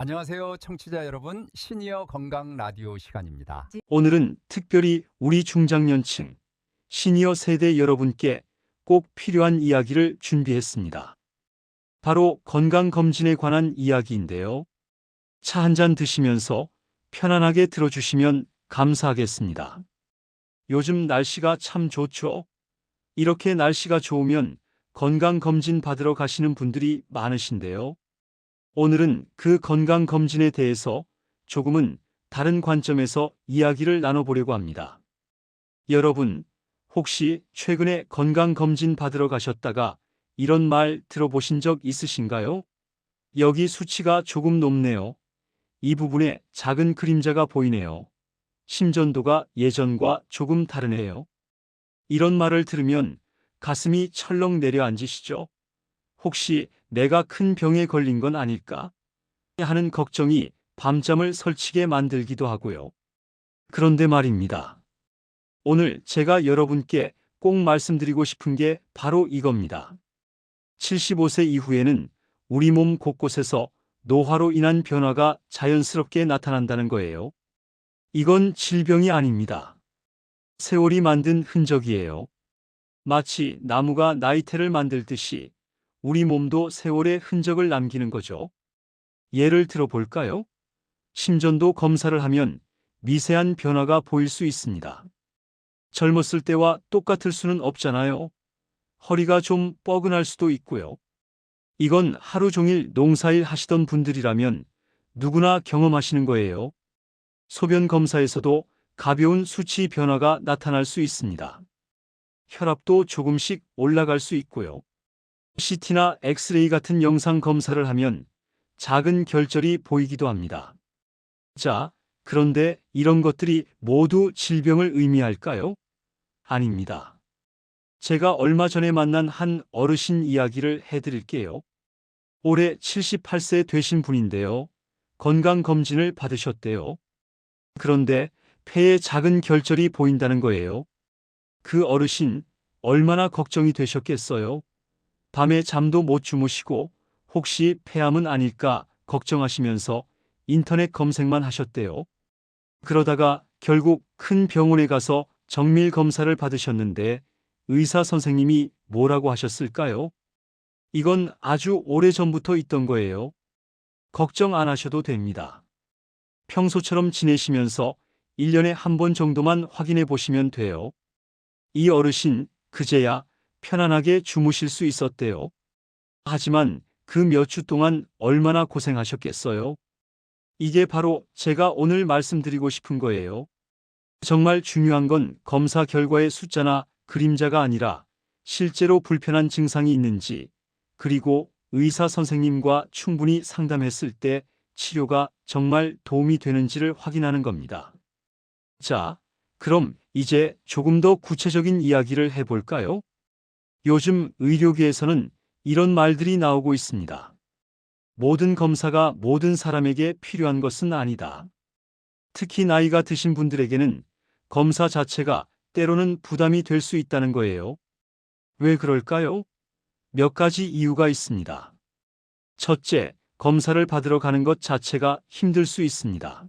안녕하세요, 청취자 여러분. 시니어 건강 라디오 시간입니다. 오늘은 특별히 우리 중장년층, 시니어 세대 여러분께 꼭 필요한 이야기를 준비했습니다. 바로 건강검진에 관한 이야기인데요. 차 한 잔 드시면서 편안하게 들어주시면 감사하겠습니다. 요즘 날씨가 참 좋죠? 이렇게 날씨가 좋으면 건강검진 받으러 가시는 분들이 많으신데요. 오늘은 그 건강검진에 대해서 조금은 다른 관점에서 이야기를 나눠보려고 합니다. 여러분, 혹시 최근에 건강검진 받으러 가셨다가 이런 말 들어보신 적 있으신가요? 여기 수치가 조금 높네요. 이 부분에 작은 그림자가 보이네요. 심전도가 예전과 조금 다르네요. 이런 말을 들으면 가슴이 철렁 내려앉으시죠? 혹시 내가 큰 병에 걸린 건 아닐까? 하는 걱정이 밤잠을 설치게 만들기도 하고요. 그런데 말입니다. 오늘 제가 여러분께 꼭 말씀드리고 싶은 게 바로 이겁니다. 75세 이후에는 우리 몸 곳곳에서 노화로 인한 변화가 자연스럽게 나타난다는 거예요. 이건 질병이 아닙니다. 세월이 만든 흔적이에요. 마치 나무가 나이테를 만들듯이 우리 몸도 세월의 흔적을 남기는 거죠. 예를 들어 볼까요? 심전도 검사를 하면 미세한 변화가 보일 수 있습니다. 젊었을 때와 똑같을 수는 없잖아요. 허리가 좀 뻐근할 수도 있고요. 이건 하루 종일 농사일 하시던 분들이라면 누구나 경험하시는 거예요. 소변 검사에서도 가벼운 수치 변화가 나타날 수 있습니다. 혈압도 조금씩 올라갈 수 있고요. CT나 엑스레이 같은 영상 검사를 하면 작은 결절이 보이기도 합니다. 자, 그런데 이런 것들이 모두 질병을 의미할까요? 아닙니다. 제가 얼마 전에 만난 한 어르신 이야기를 해드릴게요. 올해 78세 되신 분인데요. 건강검진을 받으셨대요. 그런데 폐에 작은 결절이 보인다는 거예요. 그 어르신 얼마나 걱정이 되셨겠어요? 밤에 잠도 못 주무시고 혹시 폐암은 아닐까 걱정하시면서 인터넷 검색만 하셨대요. 그러다가 결국 큰 병원에 가서 정밀 검사를 받으셨는데 의사 선생님이 뭐라고 하셨을까요? 이건 아주 오래전부터 있던 거예요. 걱정 안 하셔도 됩니다. 평소처럼 지내시면서 1년에 한 번 정도만 확인해 보시면 돼요. 이 어르신 그제야 편안하게 주무실 수 있었대요. 하지만 그 몇 주 동안 얼마나 고생하셨겠어요? 이게 바로 제가 오늘 말씀드리고 싶은 거예요. 정말 중요한 건 검사 결과의 숫자나 그림자가 아니라 실제로 불편한 증상이 있는지, 그리고 의사 선생님과 충분히 상담했을 때 치료가 정말 도움이 되는지를 확인하는 겁니다. 자, 그럼 이제 조금 더 구체적인 이야기를 해볼까요? 요즘 의료계에서는 이런 말들이 나오고 있습니다. 모든 검사가 모든 사람에게 필요한 것은 아니다. 특히 나이가 드신 분들에게는 검사 자체가 때로는 부담이 될 수 있다는 거예요. 왜 그럴까요? 몇 가지 이유가 있습니다. 첫째, 검사를 받으러 가는 것 자체가 힘들 수 있습니다.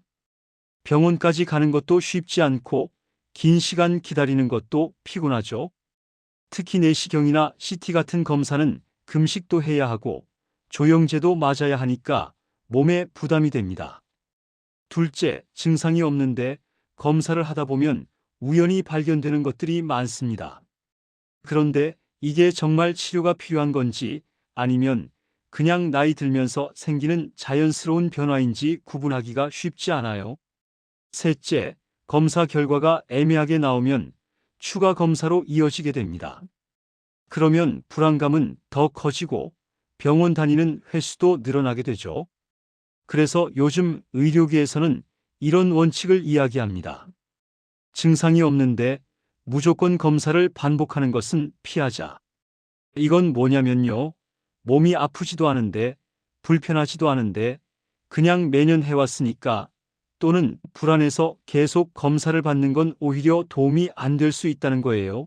병원까지 가는 것도 쉽지 않고 긴 시간 기다리는 것도 피곤하죠. 특히 내시경이나 CT 같은 검사는 금식도 해야 하고 조영제도 맞아야 하니까 몸에 부담이 됩니다. 둘째, 증상이 없는데 검사를 하다 보면 우연히 발견되는 것들이 많습니다. 그런데 이게 정말 치료가 필요한 건지 아니면 그냥 나이 들면서 생기는 자연스러운 변화인지 구분하기가 쉽지 않아요. 셋째, 검사 결과가 애매하게 나오면 추가 검사로 이어지게 됩니다. 그러면 불안감은 더 커지고 병원 다니는 횟수도 늘어나게 되죠. 그래서 요즘 의료계에서는 이런 원칙을 이야기합니다. 증상이 없는데 무조건 검사를 반복하는 것은 피하자. 이건 뭐냐면요. 몸이 아프지도 않은데 불편하지도 않은데 그냥 매년 해왔으니까 또는 불안해서 계속 검사를 받는 건 오히려 도움이 안 될 수 있다는 거예요.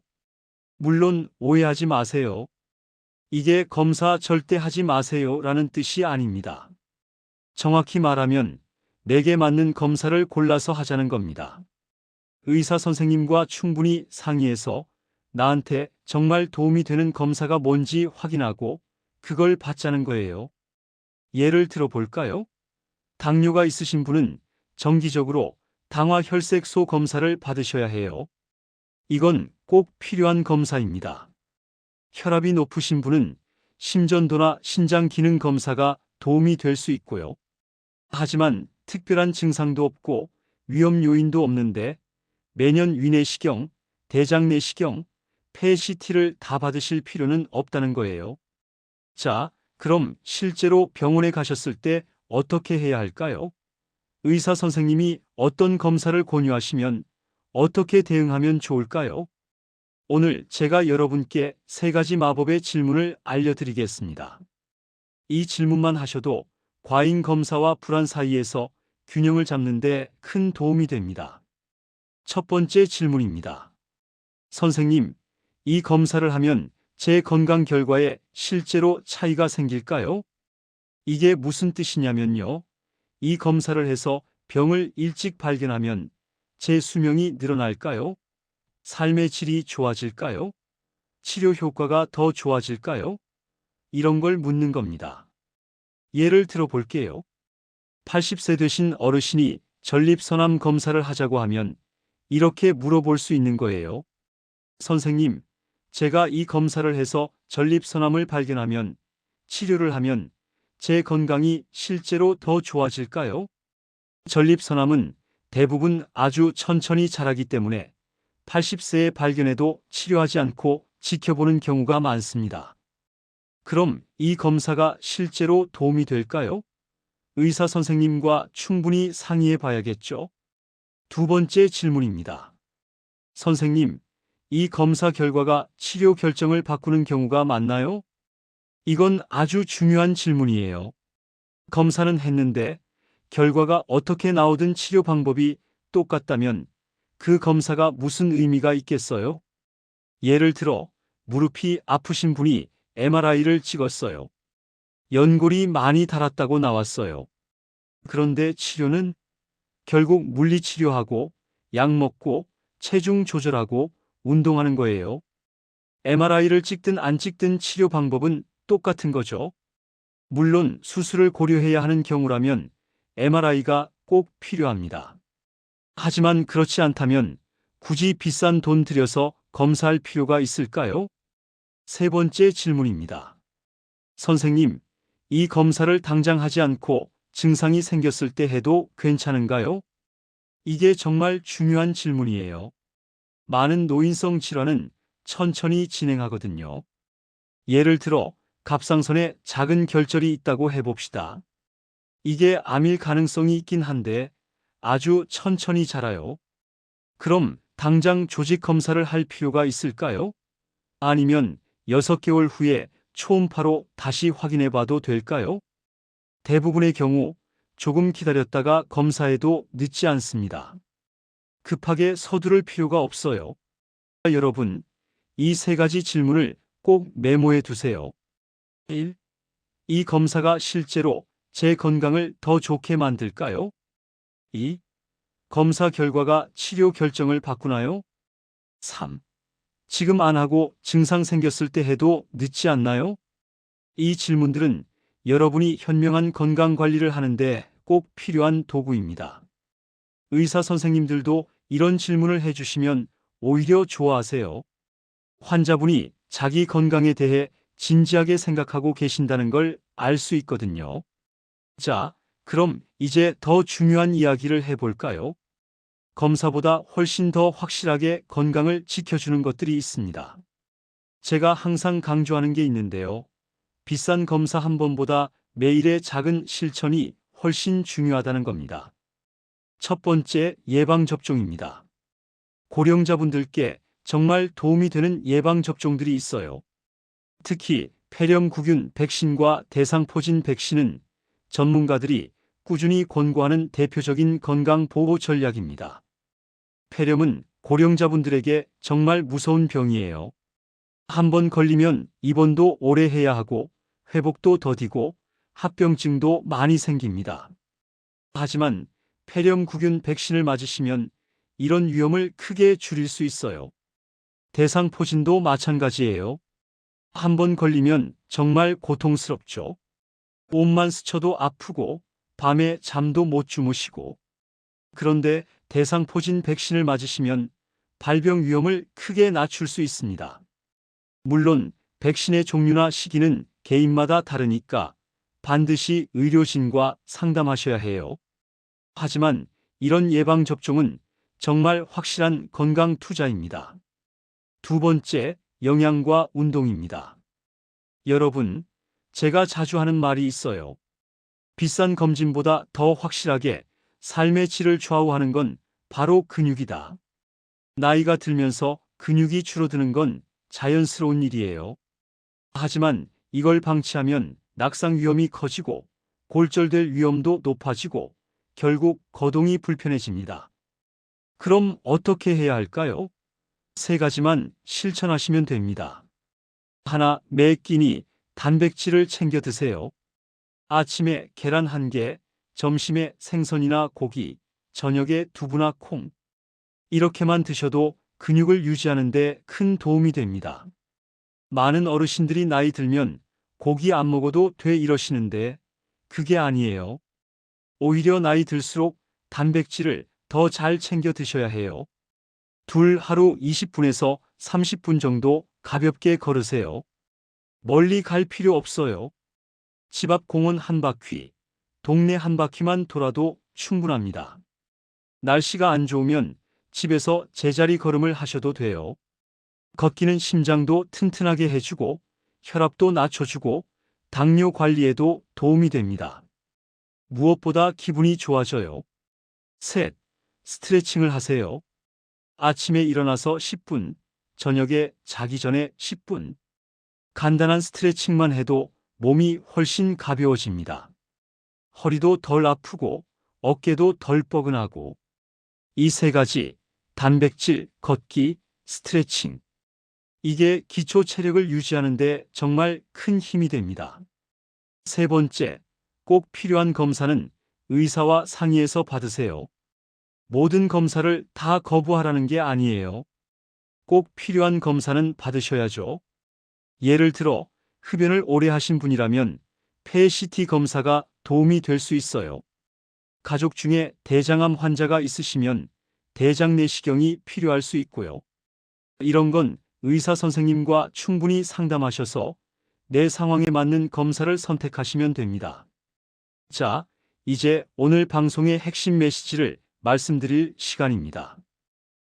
물론 오해하지 마세요. 이게 검사 절대 하지 마세요라는 뜻이 아닙니다. 정확히 말하면 내게 맞는 검사를 골라서 하자는 겁니다. 의사 선생님과 충분히 상의해서 나한테 정말 도움이 되는 검사가 뭔지 확인하고 그걸 받자는 거예요. 예를 들어 볼까요? 당뇨가 있으신 분은 정기적으로 당화혈색소 검사를 받으셔야 해요. 이건 꼭 필요한 검사입니다. 혈압이 높으신 분은 심전도나 신장 기능 검사가 도움이 될 수 있고요. 하지만 특별한 증상도 없고 위험 요인도 없는데 매년 위내시경, 대장내시경, 폐CT를 다 받으실 필요는 없다는 거예요. 자, 그럼 실제로 병원에 가셨을 때 어떻게 해야 할까요? 의사 선생님이 어떤 검사를 권유하시면 어떻게 대응하면 좋을까요? 오늘 제가 여러분께 3가지 마법의 질문을 알려드리겠습니다. 이 질문만 하셔도 과잉 검사와 불안 사이에서 균형을 잡는 데 큰 도움이 됩니다. 첫 번째 질문입니다. 선생님, 이 검사를 하면 제 건강 결과에 실제로 차이가 생길까요? 이게 무슨 뜻이냐면요. 이 검사를 해서 병을 일찍 발견하면 제 수명이 늘어날까요? 삶의 질이 좋아질까요? 치료 효과가 더 좋아질까요? 이런 걸 묻는 겁니다. 예를 들어 볼게요. 80세 되신 어르신이 전립선암 검사를 하자고 하면 이렇게 물어볼 수 있는 거예요. 선생님, 제가 이 검사를 해서 전립선암을 발견하면 치료를 하면 제 건강이 실제로 더 좋아질까요? 전립선암은 대부분 아주 천천히 자라기 때문에 80세에 발견해도 치료하지 않고 지켜보는 경우가 많습니다. 그럼 이 검사가 실제로 도움이 될까요? 의사 선생님과 충분히 상의해 봐야겠죠? 두 번째 질문입니다. 선생님, 이 검사 결과가 치료 결정을 바꾸는 경우가 많나요? 이건 아주 중요한 질문이에요. 검사는 했는데 결과가 어떻게 나오든 치료 방법이 똑같다면 그 검사가 무슨 의미가 있겠어요? 예를 들어 무릎이 아프신 분이 MRI를 찍었어요. 연골이 많이 닳았다고 나왔어요. 그런데 치료는 결국 물리치료하고 약 먹고 체중 조절하고 운동하는 거예요. MRI를 찍든 안 찍든 치료 방법은 똑같은 거죠. 물론 수술을 고려해야 하는 경우라면 MRI가 꼭 필요합니다. 하지만 그렇지 않다면 굳이 비싼 돈 들여서 검사할 필요가 있을까요? 세 번째 질문입니다. 선생님, 이 검사를 당장 하지 않고 증상이 생겼을 때 해도 괜찮은가요? 이게 정말 중요한 질문이에요. 많은 노인성 질환은 천천히 진행하거든요. 예를 들어 갑상선에 작은 결절이 있다고 해봅시다. 이게 암일 가능성이 있긴 한데 아주 천천히 자라요. 그럼 당장 조직 검사를 할 필요가 있을까요? 아니면 6개월 후에 초음파로 다시 확인해 봐도 될까요? 대부분의 경우 조금 기다렸다가 검사해도 늦지 않습니다. 급하게 서두를 필요가 없어요. 여러분, 이 3가지 질문을 꼭 메모해 두세요. 1. 이 검사가 실제로 제 건강을 더 좋게 만들까요? 2. 검사 결과가 치료 결정을 바꾸나요? 3. 지금 안 하고 증상 생겼을 때 해도 늦지 않나요? 이 질문들은 여러분이 현명한 건강 관리를 하는데 꼭 필요한 도구입니다. 의사 선생님들도 이런 질문을 해주시면 오히려 좋아하세요. 환자분이 자기 건강에 대해 진지하게 생각하고 계신다는 걸 알 수 있거든요. 자, 그럼 이제 더 중요한 이야기를 해볼까요? 검사보다 훨씬 더 확실하게 건강을 지켜주는 것들이 있습니다. 제가 항상 강조하는 게 있는데요. 비싼 검사 한 번보다 매일의 작은 실천이 훨씬 중요하다는 겁니다. 첫 번째, 예방접종입니다. 고령자분들께 정말 도움이 되는 예방접종들이 있어요. 특히 폐렴구균 백신과 대상포진 백신은 전문가들이 꾸준히 권고하는 대표적인 건강보호 전략입니다. 폐렴은 고령자분들에게 정말 무서운 병이에요. 한 번 걸리면 입원도 오래 해야 하고 회복도 더디고 합병증도 많이 생깁니다. 하지만 폐렴구균 백신을 맞으시면 이런 위험을 크게 줄일 수 있어요. 대상포진도 마찬가지예요. 한번 걸리면 정말 고통스럽죠. 옷만 스쳐도 아프고 밤에 잠도 못 주무시고. 그런데 대상포진 백신을 맞으시면 발병 위험을 크게 낮출 수 있습니다. 물론 백신의 종류나 시기는 개인마다 다르니까 반드시 의료진과 상담하셔야 해요. 하지만 이런 예방접종은 정말 확실한 건강 투자입니다. 두 번째, 영양과 운동입니다. 여러분, 제가 자주 하는 말이 있어요. 비싼 검진보다 더 확실하게 삶의 질을 좌우하는 건 바로 근육이다. 나이가 들면서 근육이 줄어드는 건 자연스러운 일이에요. 하지만 이걸 방치하면 낙상 위험이 커지고 골절될 위험도 높아지고 결국 거동이 불편해집니다. 그럼 어떻게 해야 할까요? 세 가지만 실천하시면 됩니다. 하나, 매 끼니 단백질을 챙겨 드세요. 아침에 계란 1개, 점심에 생선이나 고기, 저녁에 두부나 콩. 이렇게만 드셔도 근육을 유지하는 데 큰 도움이 됩니다. 많은 어르신들이 나이 들면 고기 안 먹어도 돼 이러시는데 그게 아니에요. 오히려 나이 들수록 단백질을 더 잘 챙겨 드셔야 해요. 둘, 하루 20분에서 30분 정도 가볍게 걸으세요. 멀리 갈 필요 없어요. 집 앞 공원 한 바퀴, 동네 한 바퀴만 돌아도 충분합니다. 날씨가 안 좋으면 집에서 제자리 걸음을 하셔도 돼요. 걷기는 심장도 튼튼하게 해주고 혈압도 낮춰주고 당뇨 관리에도 도움이 됩니다. 무엇보다 기분이 좋아져요. 셋, 스트레칭을 하세요. 아침에 일어나서 10분, 저녁에 자기 전에 10분. 간단한 스트레칭만 해도 몸이 훨씬 가벼워집니다. 허리도 덜 아프고 어깨도 덜 뻐근하고. 이 세 가지, 단백질, 걷기, 스트레칭. 이게 기초 체력을 유지하는 데 정말 큰 힘이 됩니다. 세 번째, 꼭 필요한 검사는 의사와 상의해서 받으세요. 모든 검사를 다 거부하라는 게 아니에요. 꼭 필요한 검사는 받으셔야죠. 예를 들어 흡연을 오래 하신 분이라면 폐 CT 검사가 도움이 될 수 있어요. 가족 중에 대장암 환자가 있으시면 대장 내시경이 필요할 수 있고요. 이런 건 의사 선생님과 충분히 상담하셔서 내 상황에 맞는 검사를 선택하시면 됩니다. 자, 이제 오늘 방송의 핵심 메시지를 말씀드릴 시간입니다.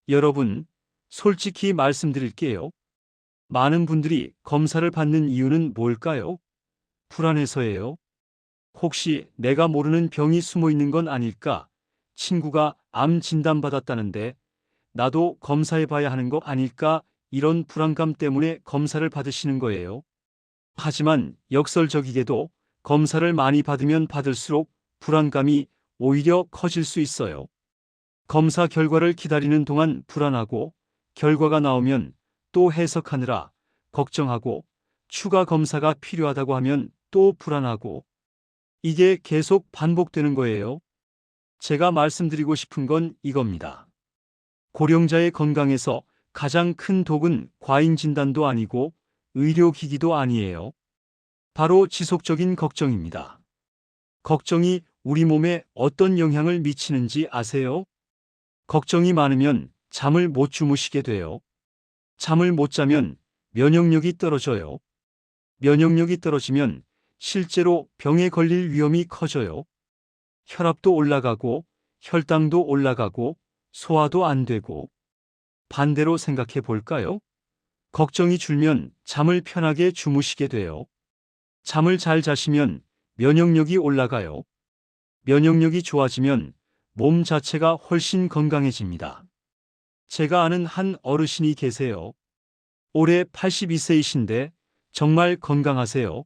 여러분, 솔직히 말씀드릴게요. 많은 분들이 검사를 받는 이유는 뭘까요? 불안해서예요. 혹시 내가 모르는 병이 숨어 있는 건 아닐까? 친구가 암 진단받았다는데 나도 검사해 봐야 하는 거 아닐까? 이런 불안감 때문에 검사를 받으시는 거예요. 하지만 역설적이게도 검사를 많이 받으면 받을수록 불안감이 오히려 커질 수 있어요. 검사 결과를 기다리는 동안 불안하고 결과가 나오면 또 해석하느라 걱정하고 추가 검사가 필요하다고 하면 또 불안하고 이게 계속 반복되는 거예요. 제가 말씀드리고 싶은 건 이겁니다. 고령자의 건강에서 가장 큰 독은 과잉 진단도 아니고 의료기기도 아니에요. 바로 지속적인 걱정입니다. 걱정이 우리 몸에 어떤 영향을 미치는지 아세요? 걱정이 많으면 잠을 못 주무시게 돼요. 잠을 못 자면 면역력이 떨어져요. 면역력이 떨어지면 실제로 병에 걸릴 위험이 커져요. 혈압도 올라가고 혈당도 올라가고 소화도 안 되고. 반대로 생각해 볼까요? 걱정이 줄면 잠을 편하게 주무시게 돼요. 잠을 잘 자시면 면역력이 올라가요. 면역력이 좋아지면 몸 자체가 훨씬 건강해집니다. 제가 아는 한 어르신이 계세요. 올해 82세이신데 정말 건강하세요.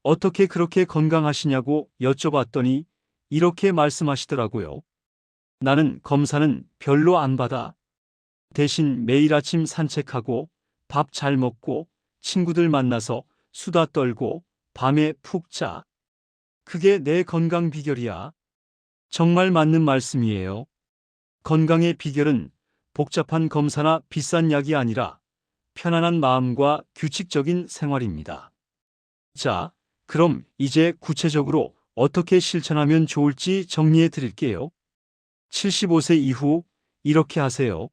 어떻게 그렇게 건강하시냐고 여쭤봤더니 이렇게 말씀하시더라고요. 나는 검사는 별로 안 받아. 대신 매일 아침 산책하고 밥 잘 먹고 친구들 만나서 수다 떨고 밤에 푹 자. 그게 내 건강 비결이야. 정말 맞는 말씀이에요. 건강의 비결은 복잡한 검사나 비싼 약이 아니라 편안한 마음과 규칙적인 생활입니다. 자, 그럼 이제 구체적으로 어떻게 실천하면 좋을지 정리해 드릴게요. 75세 이후 이렇게 하세요.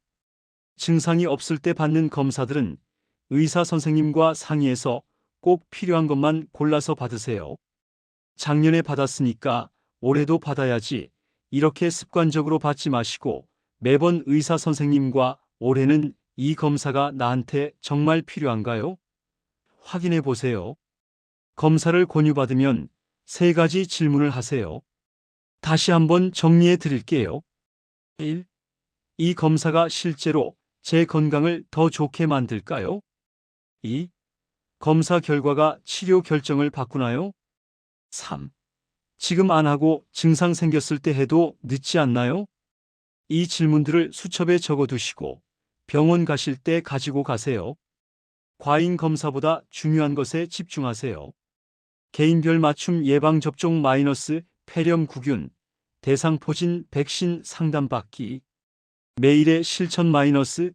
증상이 없을 때 받는 검사들은 의사 선생님과 상의해서 꼭 필요한 것만 골라서 받으세요. 작년에 받았으니까 올해도 받아야지. 이렇게 습관적으로 받지 마시고 매번 의사 선생님과 올해는 이 검사가 나한테 정말 필요한가요? 확인해 보세요. 검사를 권유받으면 3가지 질문을 하세요. 다시 한번 정리해 드릴게요. 1. 이 검사가 실제로 제 건강을 더 좋게 만들까요? 2. 검사 결과가 치료 결정을 바꾸나요? 3. 지금 안 하고 증상 생겼을 때 해도 늦지 않나요? 이 질문들을 수첩에 적어두시고 병원 가실 때 가지고 가세요. 과잉 검사보다 중요한 것에 집중하세요. 개인별 맞춤 예방접종 폐렴 구균, 대상포진 백신 상담받기, 매일의 실천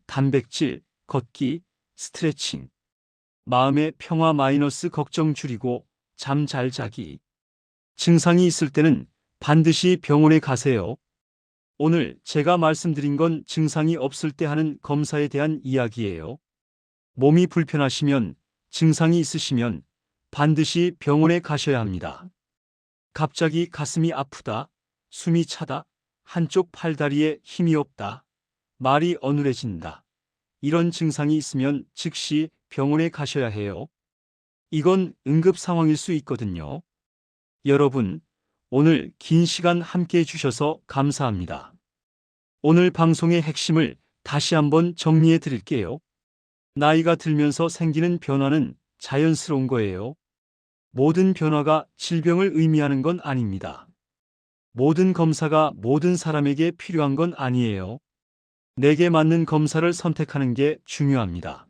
단백질, 걷기, 스트레칭, 마음의 평화 걱정 줄이고 잠 잘 자기. 증상이 있을 때는 반드시 병원에 가세요. 오늘 제가 말씀드린 건 증상이 없을 때 하는 검사에 대한 이야기예요. 몸이 불편하시면, 증상이 있으시면 반드시 병원에 가셔야 합니다. 갑자기 가슴이 아프다, 숨이 차다, 한쪽 팔다리에 힘이 없다, 말이 어눌해진다. 이런 증상이 있으면 즉시 병원에 가셔야 해요. 이건 응급 상황일 수 있거든요. 여러분, 오늘 긴 시간 함께 해주셔서 감사합니다. 오늘 방송의 핵심을 다시 한번 정리해 드릴게요. 나이가 들면서 생기는 변화는 자연스러운 거예요. 모든 변화가 질병을 의미하는 건 아닙니다. 모든 검사가 모든 사람에게 필요한 건 아니에요. 내게 맞는 검사를 선택하는 게 중요합니다.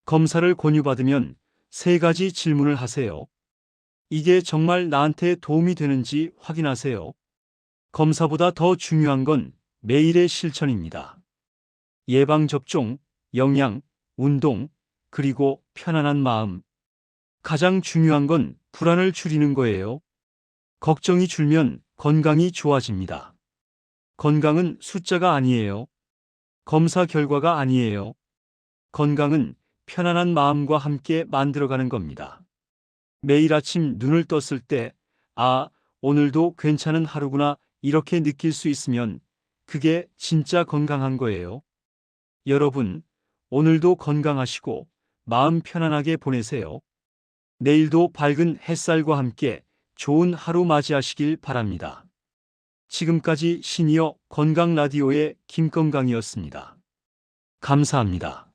검사를 권유받으면 3가지 질문을 하세요. 이게 정말 나한테 도움이 되는지 확인하세요. 검사보다 더 중요한 건 매일의 실천입니다. 예방접종, 영양, 운동, 그리고 편안한 마음. 가장 중요한 건 불안을 줄이는 거예요. 걱정이 줄면 건강이 좋아집니다. 건강은 숫자가 아니에요. 검사 결과가 아니에요. 건강은 편안한 마음과 함께 만들어가는 겁니다. 매일 아침 눈을 떴을 때, 아, 오늘도 괜찮은 하루구나 이렇게 느낄 수 있으면 그게 진짜 건강한 거예요. 여러분, 오늘도 건강하시고 마음 편안하게 보내세요. 내일도 밝은 햇살과 함께 좋은 하루 맞이하시길 바랍니다. 지금까지 시니어 건강 라디오의 김건강이었습니다. 감사합니다.